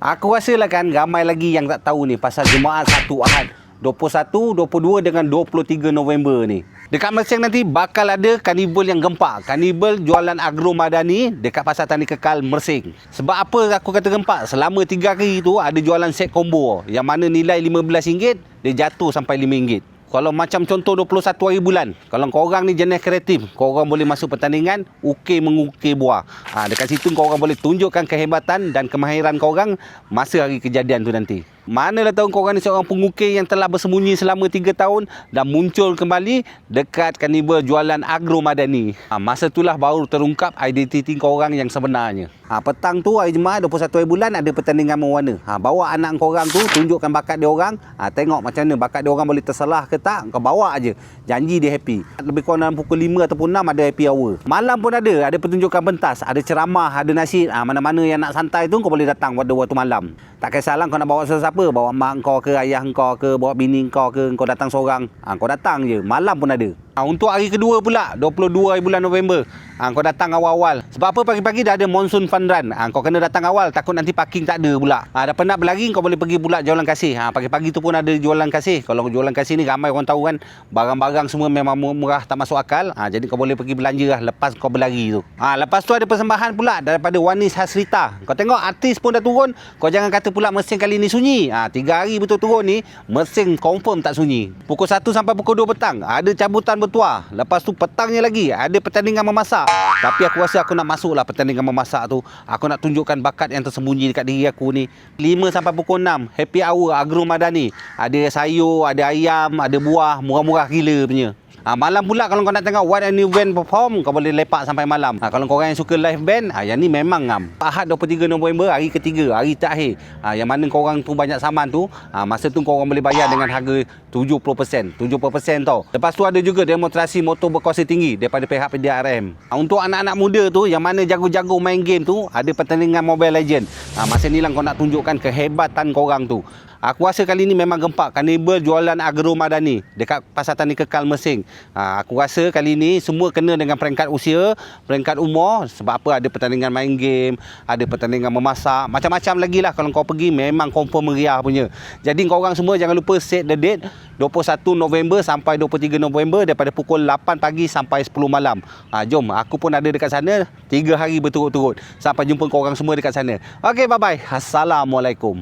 Aku rasa lah kan ramai lagi yang tak tahu ni pasal Jumaat Sabtu Ahad 21, 22 dengan 23 November ni. Dekat Mersing nanti bakal ada karnival yang gempak. Karnival jualan agro madani dekat Pasar Tani Kekal Mersing. Sebab apa aku kata gempak? Selama 3 hari tu ada jualan set combo yang mana nilai RM15 dia jatuh sampai RM5. Kalau macam contoh 21 hari bulan, kalau korang ni jenis kreatif, korang boleh masuk pertandingan mengukir buah. Dekat situ korang boleh tunjukkan kehebatan dan kemahiran korang masa hari kejadian tu nanti. Manalah tahu korang ni seorang pengukir yang telah bersembunyi selama 3 tahun dan muncul kembali dekat karnival jualan agro madani. Masa itulah baru terungkap identiti korang yang sebenarnya. Petang tu hari Jumaat 21 hari bulan ada pertandingan mewarna. Bawa anak korang tu, tunjukkan bakat dia orang. Tengok macam mana bakat dia orang boleh tersalah ke tak, kau bawa aje. Janji dia happy. Lebih kurang dalam pukul 5 ataupun 6 ada happy hour. Malam pun ada pertunjukan pentas, ada ceramah, ada nasihat. Mana-mana yang nak santai tu kau boleh datang pada waktu malam. Tak kisahlah kau nak bawa siapa, bawa mak kau ke, ayah kau ke, bawa bini kau ke, kau datang seorang. Kau datang je, malam pun ada. Untuk hari kedua pula, 22 hari bulan November, kau datang awal-awal. Sebab apa pagi-pagi dah ada monsoon fun run. Kau kena datang awal, takut nanti parking tak ada pula. Dah penat berlari, kau boleh pergi pula jualan kasih. Pagi-pagi tu pun ada jualan kasih. Kalau jualan kasih ni ramai orang tahu kan, barang-barang semua memang murah tak masuk akal. Jadi kau boleh pergi belanja lah lepas kau berlari tu. Lepas tu ada persembahan pula daripada Wanis Hasrita. Kau tengok artis pun dah turun, kau jangan kata pula Mersing kali ni sunyi. 3 hari betul turun ni, Mersing confirm tak sunyi. Pukul 1 sampai pukul 2 petang ada cabutan bertuah. Lepas tu petangnya lagi ada pertandingan memasak. Tapi aku rasa aku nak masuk lah pertandingan memasak tu. Aku nak tunjukkan bakat yang tersembunyi dekat diri aku ni. 5 sampai pukul 6 happy hour agro madani. Ada sayur, ada ayam, ada buah, murah-murah gila punya. Malam pula kalau kau nak tengok What a New Band perform, kau boleh lepak sampai malam. Kalau korang yang suka live band, yang ni memang ngam. Ahad 23 November, hari ketiga, hari terakhir. Yang mana korang tu banyak saman tu, masa tu korang boleh bayar dengan harga 70%. 70% tau. Lepas tu ada juga demonstrasi motor berkuasa tinggi daripada pihak PDRM. Untuk anak-anak muda tu, yang mana jago-jago main game tu, ada pertandingan Mobile Legend. Masa ni lah kau nak tunjukkan kehebatan korang tu. Aku rasa kali ni memang gempak karnival jualan agro madani dekat Pasar Tani Kekal Mersing. Aku rasa kali ni semua kena dengan peringkat usia, peringkat umur. Sebab apa, ada pertandingan main game, ada pertandingan memasak, macam-macam lagi lah. Kalau kau pergi memang confirm meriah punya. Jadi korang semua jangan lupa set the date 21 November sampai 23 November daripada pukul 8 pagi sampai 10 malam. Jom, aku pun ada dekat sana 3 hari berturut-turut. Sampai jumpa korang semua dekat sana. Okey, bye-bye. Assalamualaikum.